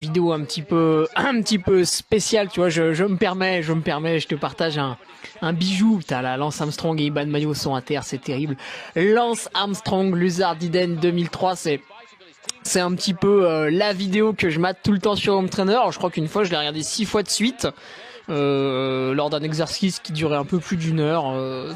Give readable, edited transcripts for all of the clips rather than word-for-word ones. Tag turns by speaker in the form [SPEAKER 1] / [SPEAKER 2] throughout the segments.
[SPEAKER 1] Vidéo un petit peu spéciale, tu vois, je me permets, je te partage un bijou. Putain, là, Lance Armstrong et Iban Mayo sont à terre, c'est terrible. Lance Armstrong, Luzardiden 2003, c'est un petit peu la vidéo que je mate tout le temps sur Home Trainer. Alors, je crois qu'une fois, je l'ai regardé 6 fois de suite. Lors d'un exercice qui durait un peu plus d'une heure.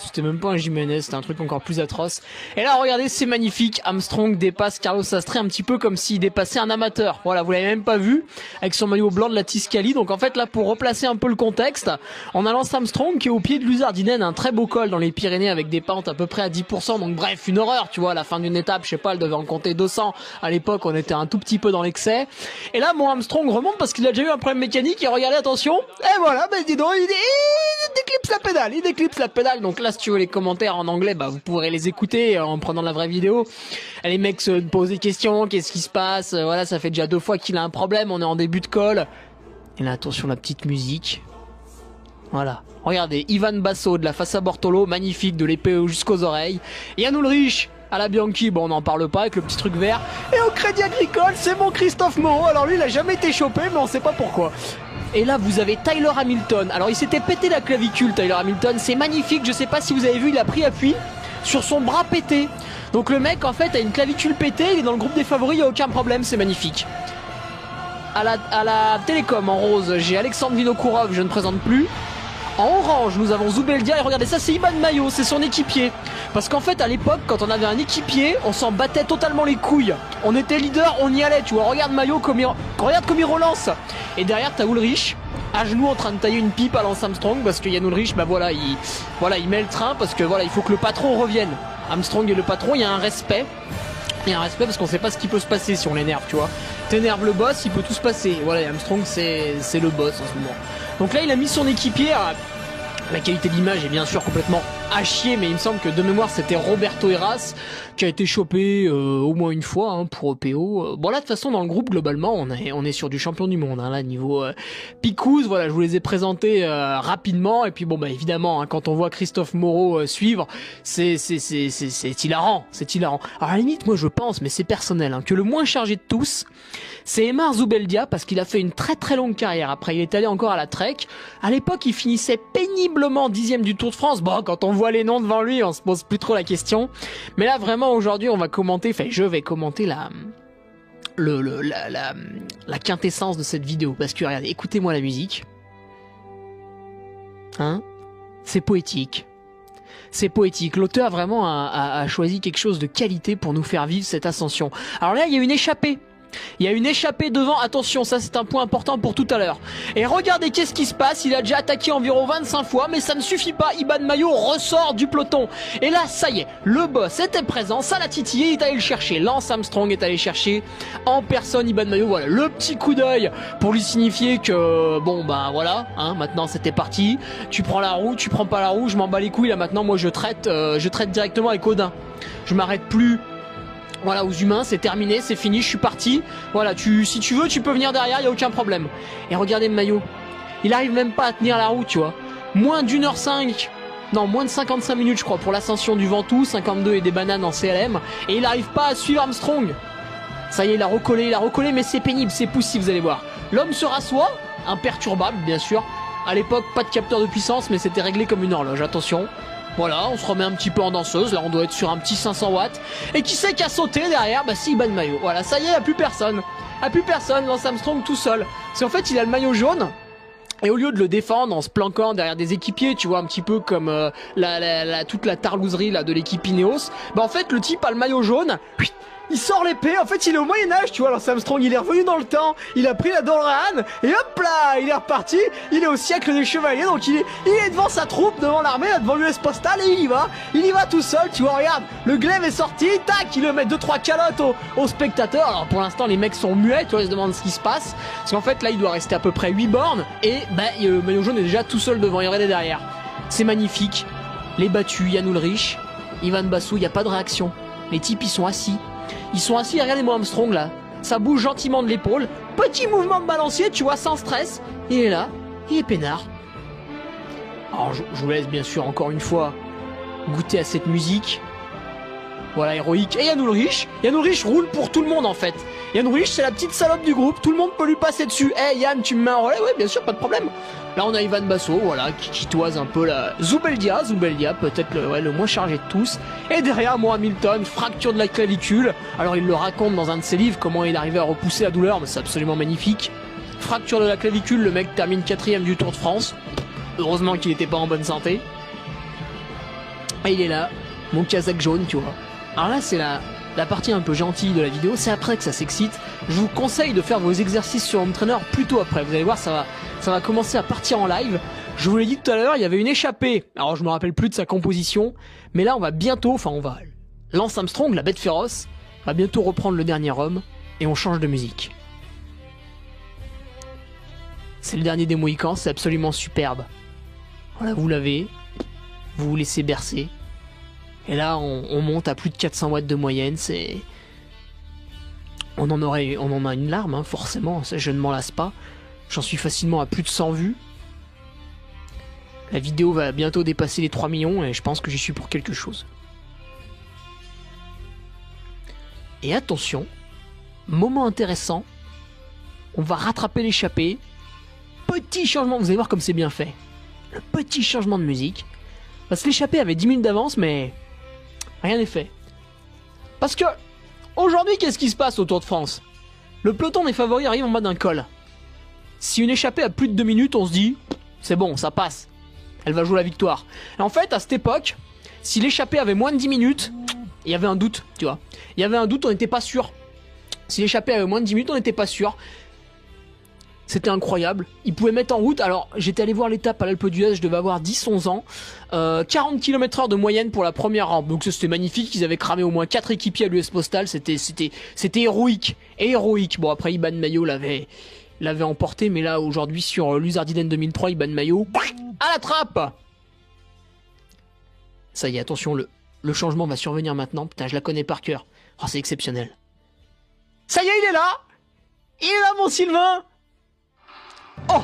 [SPEAKER 1] C'était même pas un Jiménez, c'était un truc encore plus atroce. Et là, regardez, c'est magnifique. Armstrong dépasse Carlos Sastre un petit peu comme s'il dépassait un amateur. Voilà, vous l'avez même pas vu, avec son maillot blanc de la Tiscali. Donc en fait, là, pour replacer un peu le contexte, on a Lance Armstrong qui est au pied de Luzardinen, un très beau col dans les Pyrénées avec des pentes à peu près à 10%. Donc bref, une horreur, tu vois, à la fin d'une étape, je sais pas, elle devait en compter 200. À l'époque, on était un tout petit peu dans l'excès. Et là, mon Armstrong remonte parce qu'il a déjà eu un problème mécanique. Et regardez, attention. Et voilà. Bah dis donc, il déclipse la pédale, donc là si tu veux les commentaires en anglais, bah vous pourrez les écouter en prenant la vraie vidéo. Les mecs se posent des questions, qu'est-ce qui se passe, voilà, ça fait déjà 2 fois qu'il a un problème, on est en début de col. Et là attention, la petite musique. Voilà, regardez, Ivan Basso de la Fassa Bortolo, magnifique, de l'épée jusqu'aux oreilles. Yann Ulrich à la Bianchi, bon on n'en parle pas avec le petit truc vert. Et au Crédit Agricole, c'est mon Christophe Moreau. Alors lui il a jamais été chopé, mais on sait pas pourquoi. Et là vous avez Tyler Hamilton. Alors il s'était pété la clavicule, Tyler Hamilton, c'est magnifique, je sais pas si vous avez vu, il a pris appui sur son bras pété. Donc le mec en fait a une clavicule pétée, il est dans le groupe des favoris, il n'y a aucun problème, c'est magnifique. À la Télécom en rose, j'ai Alexandre Vinokourov, je ne présente plus. En orange, nous avons Zubeldia, et regardez ça, c'est Iban Mayo, c'est son équipier. Parce qu'en fait, à l'époque, quand on avait un équipier, on s'en battait totalement les couilles. On était leader, on y allait, tu vois. Regarde Mayo, regarde comme il relance. Et derrière, t'as Ulrich, à genoux, en train de tailler une pipe à Lance Armstrong, parce que Yann Ulrich, bah voilà, il met le train, parce que voilà, il faut que le patron revienne. Armstrong et le patron, il y a un respect. Il y a un respect parce qu'on sait pas ce qui peut se passer si on l'énerve, tu vois. T'énerves le boss, il peut tout se passer. Voilà, et Armstrong, c'est le boss en ce moment. Donc là, il a mis son équipier à... La qualité d'image est bien sûr complètement à chier, mais il me semble que de mémoire c'était Roberto Heras qui a été chopé au moins une fois hein, pour EPO. Bon là de toute façon dans le groupe globalement on est sur du champion du monde hein, là niveau Picouz, voilà je vous les ai présentés rapidement et puis bon bah évidemment hein, quand on voit Christophe Moreau suivre c'est hilarant, c'est hilarant. Alors à la limite moi je pense, mais c'est personnel, hein, que le moins chargé de tous c'est Emar Zubeldia parce qu'il a fait une très très longue carrière. Après il est allé encore à la Trek. À l'époque il finissait péniblement 10e du Tour de France. Bon quand on voit les noms devant lui on se pose plus trop la question. Mais là vraiment aujourd'hui on va commenter, enfin je vais commenter la quintessence de cette vidéo. Parce que regardez, écoutez-moi la musique. Hein? C'est poétique. C'est poétique. L'auteur vraiment a choisi quelque chose de qualité pour nous faire vivre cette ascension. Alors là il y a une échappée. Il y a une échappée devant, attention, ça c'est un point important pour tout à l'heure. Et regardez qu'est-ce qui se passe, il a déjà attaqué environ 25 fois, mais ça ne suffit pas, Iban Mayo ressort du peloton. Et là, ça y est, le boss était présent, ça l'a titillé, il est allé le chercher. Lance Armstrong est allé chercher en personne Iban Mayo, voilà, le petit coup d'œil pour lui signifier que, bon bah voilà, hein, maintenant c'était parti, tu prends la roue, tu prends pas la roue, je m'en bats les couilles, là maintenant moi je traite directement avec Odin. Je m'arrête plus... Voilà, aux humains, c'est terminé, c'est fini, je suis parti. Voilà, si tu veux, tu peux venir derrière, y a aucun problème. Et regardez Mayo, il arrive même pas à tenir la route, tu vois. Moins d'1h05, non, moins de 55 minutes, je crois, pour l'ascension du Ventoux, 52 et des bananes en CLM. Et il arrive pas à suivre Armstrong. Ça y est, il a recollé, mais c'est pénible, c'est poussif, vous allez voir. L'homme se rassoit, imperturbable, bien sûr. À l'époque, pas de capteur de puissance, mais c'était réglé comme une horloge, attention. Voilà, on se remet un petit peu en danseuse, là on doit être sur un petit 500 watts. Et qui c'est qui a sauté derrière? Bah c'est Iban Mayo. Voilà, ça y est, y'a plus personne. Lance Armstrong tout seul. Parce qu'en fait il a le maillot jaune. Et au lieu de le défendre en se planquant derrière des équipiers, tu vois, un petit peu comme toute la tarlouserie là, de l'équipe Ineos, bah en fait le type a le maillot jaune, il sort l'épée, en fait il est au Moyen-Âge, tu vois, Lance Armstrong il est revenu dans le temps, il a pris la Dolran, et hop là, il est reparti, il est au siècle des chevaliers, donc il est devant sa troupe, devant l'armée, devant l'US Postal, et il y va tout seul, tu vois, regarde, le glaive est sorti, tac, il le met 2-3 calottes aux spectateurs. Alors pour l'instant les mecs sont muets, tu vois, ils se demandent ce qui se passe, parce qu'en fait là il doit rester à peu près 8 bornes, et bah le maillot jaune est déjà tout seul devant, il regardez derrière. C'est magnifique, les battus, Yann Ulrich, Ivan Basso, il n'y a pas de réaction, les types ils sont assis. Regardez-moi Armstrong là, ça bouge gentiment de l'épaule, petit mouvement de balancier, tu vois, sans stress, il est là, il est peinard. Alors je vous laisse bien sûr encore une fois goûter à cette musique. Voilà, héroïque. Et Jan Ullrich. Jan Ullrich roule pour tout le monde en fait. Jan Ullrich, c'est la petite salope du groupe. Tout le monde peut lui passer dessus. Eh Yann, tu me mets un relais? Ouais, bien sûr, pas de problème. Là, on a Ivan Basso, voilà, qui toise un peu la Zubeldia, peut-être le moins chargé de tous. Et derrière, moi, Hamilton, fracture de la clavicule. Alors, il le raconte dans un de ses livres, comment il arrivait à repousser la douleur, mais c'est absolument magnifique. Fracture de la clavicule, le mec termine 4ème du Tour de France. Heureusement qu'il n'était pas en bonne santé. Et il est là, mon casaque jaune, tu vois. Alors là, c'est la partie un peu gentille de la vidéo, c'est après que ça s'excite. Je vous conseille de faire vos exercices sur Home Trainer plutôt après. Vous allez voir, ça va commencer à partir en live. Je vous l'ai dit tout à l'heure, il y avait une échappée. Alors je me rappelle plus de sa composition, mais là on va bientôt, Lance Armstrong, la bête féroce, va bientôt reprendre le dernier homme et on change de musique. C'est le dernier des Mohicans, c'est absolument superbe. Voilà, vous l'avez, vous vous laissez bercer. Et là, on monte à plus de 400 watts de moyenne, c'est... On en a une larme, hein, forcément, ça, je ne m'en lasse pas. J'en suis facilement à plus de 100 vues. La vidéo va bientôt dépasser les 3 millions et je pense que j'y suis pour quelque chose. Et attention, moment intéressant, on va rattraper l'échappée. Petit changement, vous allez voir comme c'est bien fait. Le petit changement de musique. Parce que l'échappée avait 10 minutes d'avance, mais rien n'est fait. Parce que, aujourd'hui, qu'est-ce qui se passe au Tour de France? Le peloton des favoris arrive en bas d'un col. Si une échappée a plus de 2 minutes, on se dit, c'est bon, ça passe. Elle va jouer la victoire. Et en fait, à cette époque, si l'échappée avait moins de 10 minutes, il y avait un doute, tu vois. Il y avait un doute, on n'était pas sûr. Si l'échappée avait moins de 10 minutes, on n'était pas sûr. C'était incroyable. Ils pouvaient mettre en route. Alors, j'étais allé voir l'étape à l'Alpe d'Huez, je devais avoir 10-11 ans. 40 km/h de moyenne pour la première rampe. Donc ça, c'était magnifique. Ils avaient cramé au moins 4 équipiers à l'US Postal. C'était héroïque. Et héroïque. Bon, après, Iban Mayo l'avait emporté. Mais là, aujourd'hui, sur Luzardiden 2003, Iban Mayo, à la trappe. Ça y est, attention, le changement va survenir maintenant. Putain, je la connais par cœur. Oh, c'est exceptionnel. Ça y est, il est là. Il est là, mon Sylvain. Oh!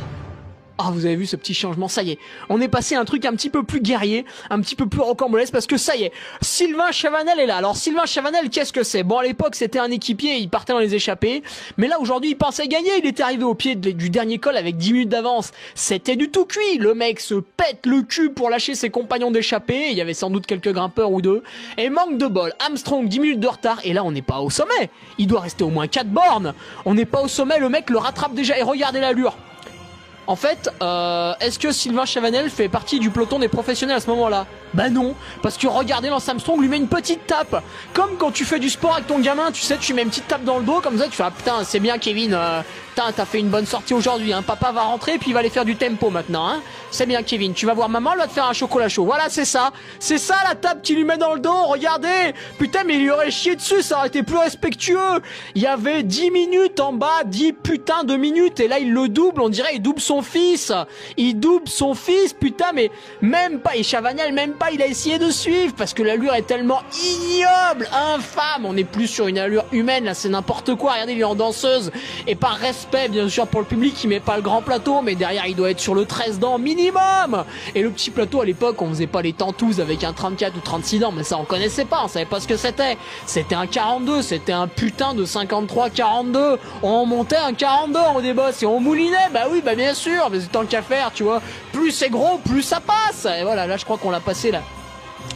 [SPEAKER 1] Ah, vous avez vu ce petit changement, ça y est. On est passé à un truc un petit peu plus guerrier, un petit peu plus rocambolesque, parce que ça y est, Sylvain Chavanel est là. Alors Sylvain Chavanel, qu'est-ce que c'est? Bon, à l'époque, c'était un équipier, il partait dans les échappées. Mais là, aujourd'hui, il pensait gagner. Il était arrivé au pied du dernier col avec 10 minutes d'avance. C'était du tout cuit. Le mec se pète le cul pour lâcher ses compagnons d'échappée. Il y avait sans doute quelques grimpeurs ou deux. Et manque de bol. Armstrong, 10 minutes de retard. Et là, on n'est pas au sommet. Il doit rester au moins 4 bornes. On n'est pas au sommet. Le mec le rattrape déjà. Et regardez l'allure. En fait, est-ce que Sylvain Chavanel fait partie du peloton des professionnels à ce moment-là? Bah non, parce que regardez, Lance Armstrong lui met une petite tape. Comme quand tu fais du sport avec ton gamin, tu sais, tu mets une petite tape dans le dos, comme ça, tu fais, ah putain, c'est bien Kevin, putain, t'as fait une bonne sortie aujourd'hui, hein. Papa va rentrer, puis il va aller faire du tempo maintenant, hein. C'est bien Kevin, tu vas voir maman, elle va te faire un chocolat chaud. Voilà, c'est ça la tape qu'il lui met dans le dos, regardez. Putain, mais il lui aurait chié dessus, ça aurait été plus respectueux. Il y avait 10 minutes en bas, 10 putains de minutes, et là, il le double, on dirait, il double son fils. Il double son fils, putain, mais même pas, et Chavanel, même pas, il a essayé de suivre, parce que l'allure est tellement ignoble, infâme. On n'est plus sur une allure humaine, là, c'est n'importe quoi. Regardez, il est en danseuse, et par respect, bien sûr, pour le public, il met pas le grand plateau, mais derrière, il doit être sur le 13 dents minimum. Et le petit plateau, à l'époque, on faisait pas les tentouses avec un 34 ou 36 dents, mais ça, on connaissait pas, on savait pas ce que c'était. C'était un 42, c'était un putain de 53-42. On montait un 42 en haut des bosses, et on moulinait, bah oui, bah bien sûr, mais c'est tant qu'à faire, tu vois. Plus c'est gros, plus ça passe. Et voilà, là, je crois qu'on l'a passé, là.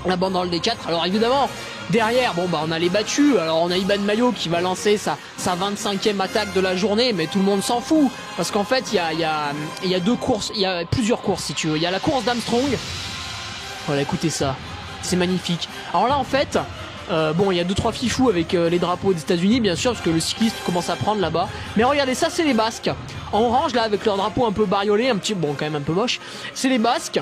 [SPEAKER 1] La bande dans le D4. Alors évidemment, derrière, bon bah on a les battus. Alors on a Iban Mayo qui va lancer sa 25e attaque de la journée, mais tout le monde s'en fout. Parce qu'en fait, il y a deux courses, il y a plusieurs courses si tu veux. Il y a la course d'Armstrong. Voilà, écoutez ça. C'est magnifique. Alors là en fait, bon il y a 2-3 fifous avec les drapeaux des États-Unis bien sûr, parce que le cycliste commence à prendre là-bas. Mais regardez, ça c'est les Basques. En orange là, avec leur drapeau un peu bariolé, un petit, bon quand même un peu moche. C'est les Basques.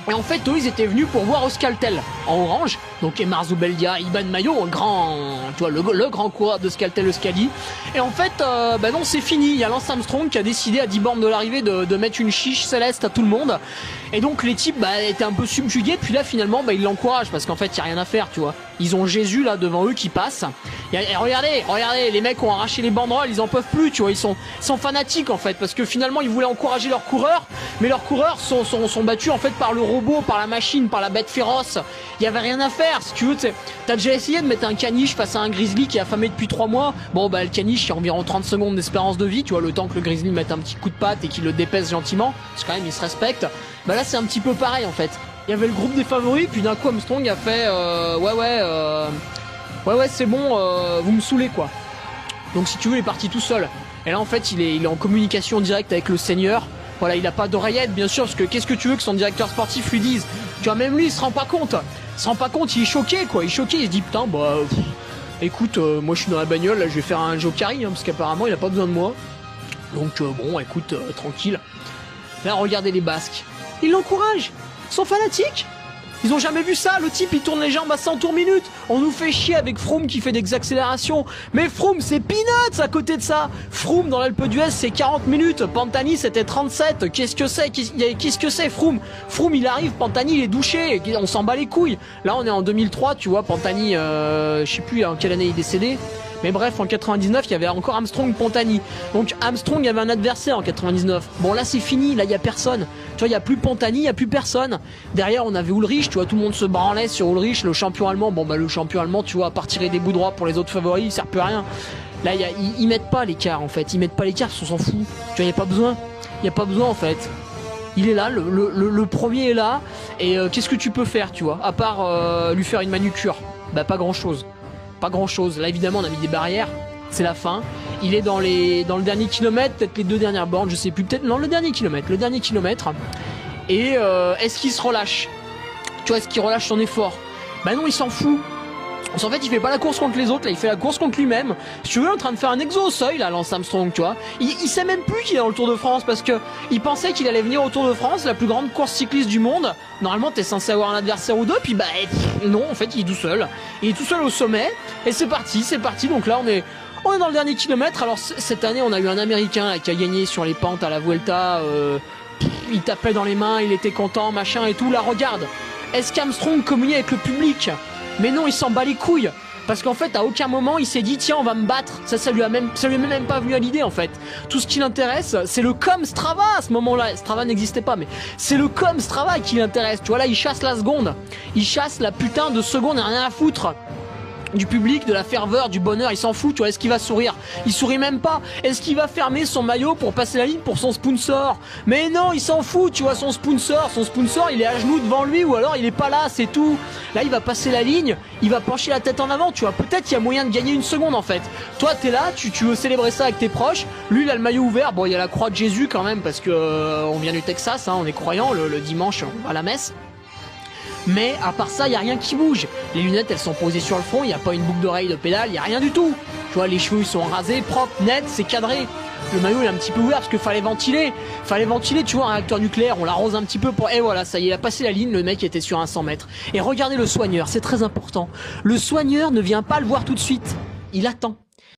[SPEAKER 1] Et en fait, eux, ils étaient venus pour voir Euskaltel en orange. Donc, Emar Zubeldia, Iban Mayo, tu vois, le grand coureur d'Euskaltel Euskadi. Et en fait, bah non, c'est fini. Il y a Lance Armstrong qui a décidé à 10 bornes de l'arrivée de mettre une chiche céleste à tout le monde. Et donc, les types, bah, étaient un peu subjugués. Puis là, finalement, bah, ils l'encouragent parce qu'en fait, il n'y a rien à faire, tu vois. Ils ont Jésus là devant eux qui passe. Et regardez, les mecs ont arraché les banderoles, ils en peuvent plus, tu vois, ils sont fanatiques en fait, parce que finalement ils voulaient encourager leurs coureurs, mais leurs coureurs sont battus en fait par le robot, par la machine, par la bête féroce. Il y avait rien à faire, si tu veux. T'as déjà essayé de mettre un caniche face à un grizzly qui est affamé depuis 3 mois. Bon bah le caniche il y a environ 30 secondes d'espérance de vie, tu vois, le temps que le grizzly mette un petit coup de patte et qu'il le dépèse gentiment, parce que quand même il se respecte. Bah là c'est un petit peu pareil en fait. Il y avait le groupe des favoris, puis d'un coup Armstrong a fait ouais c'est bon, vous me saoulez quoi. Donc si tu veux il est parti tout seul. Et là en fait il est en communication directe avec le Seigneur. Voilà, il a pas d'oreillette bien sûr, parce que qu'est-ce que tu veux que son directeur sportif lui dise? Tu vois, même lui il se rend pas compte. Il est choqué quoi, il est choqué, il se dit putain bah écoute, moi je suis dans la bagnole, là je vais faire un Joe Carey, parce qu'apparemment il a pas besoin de moi. Donc bon écoute, tranquille. Là regardez les Basques, ils l'encouragent, ils sont fanatiques. Ils ont jamais vu ça, le type il tourne les jambes à 100 tours minute. On nous fait chier avec Froome qui fait des accélérations. Mais Froome c'est peanuts à côté de ça. Froome dans l'Alpe d'Huez c'est 40 minutes. Pantani c'était 37. Qu'est-ce que c'est Froome il arrive, Pantani il est douché. On s'en bat les couilles. Là on est en 2003, tu vois, Pantani, je sais plus en quelle année il est décédé. Mais bref, en 99, il y avait encore Armstrong-Pantani. Donc Armstrong, il y avait un adversaire en 99. Bon là c'est fini, là il y a personne. Tu vois, il y a plus Pantani, il y a plus personne. Derrière, on avait Ulrich, tu vois, tout le monde se branlait sur Ulrich, le champion allemand. Bon bah le champion allemand, tu vois, à part tirer des bouts droits pour les autres favoris, il sert plus à rien. Là, ils mettent pas l'écart en fait, ils mettent pas l'écart parce qu'on s'en fout. Tu vois, il y a pas besoin. Il y a pas besoin en fait. Il est là, le premier est là. Et qu'est-ce que tu peux faire, tu vois, à part lui faire une manucure? Bah pas grand-chose. Pas grand chose. Là évidemment on a mis des barrières. C'est la fin. Il est dans le dernier kilomètre, peut-être les 2 dernières bornes, je sais plus. Peut-être non, le dernier kilomètre. Et est-ce qu'il se relâche? Tu vois, est-ce qu'il relâche son effort? Bah non, il s'en fout. En fait, il fait pas la course contre les autres, là, il fait la course contre lui-même. Si tu veux, il est en train de faire un exo au seuil, là, Lance Armstrong, tu vois. Il sait même plus qu'il est dans le Tour de France parce que il pensait qu'il allait venir au Tour de France, la plus grande course cycliste du monde. Normalement, t'es censé avoir un adversaire ou deux, puis bah, non, en fait, il est tout seul. Il est tout seul au sommet, et c'est parti. Donc là, on est dans le dernier kilomètre. Alors, cette année, on a eu un Américain là, qui a gagné sur les pentes à la Vuelta. Il tapait dans les mains, il était content, machin et tout. Là, regarde. Est-ce qu'Armstrong communie avec le public? Mais non, il s'en bat les couilles. Parce qu'en fait, à aucun moment, il s'est dit, tiens, on va me battre. Ça lui est même pas venu à l'idée, en fait. Tout ce qui l'intéresse, c'est le com Strava à ce moment-là. Strava n'existait pas, mais c'est le com Strava qui l'intéresse. Tu vois, là, il chasse la seconde. Il chasse la putain de seconde et rien à foutre du public, de la ferveur, du bonheur, il s'en fout, tu vois. Est-ce qu'il va sourire? Il sourit même pas. Est-ce qu'il va fermer son maillot pour passer la ligne pour son sponsor? Mais non, il s'en fout, tu vois. Son sponsor, il est à genoux devant lui, ou alors il est pas là, c'est tout. Là, il va passer la ligne, il va pencher la tête en avant, tu vois. Peut-être qu'il y a moyen de gagner 1 seconde, en fait. Toi, t'es là, tu veux célébrer ça avec tes proches. Lui, il a le maillot ouvert. Bon, il y a la croix de Jésus quand même, parce que on vient du Texas, hein, on est croyant, le dimanche, on va à la messe. Mais à part ça, il n'y a rien qui bouge. Les lunettes, elles sont posées sur le front, il n'y a pas une boucle d'oreille de pédale, il n'y a rien du tout. Tu vois, les cheveux, ils sont rasés, propres, nets, c'est cadré. Le maillot, il est un petit peu ouvert parce qu'il fallait ventiler. Tu vois, un réacteur nucléaire, on l'arrose un petit peu pour... Et voilà, ça y est, il a passé la ligne, le mec était sur un 100 mètres. Et regardez le soigneur, c'est très important. Le soigneur ne vient pas le voir tout de suite. Il attend.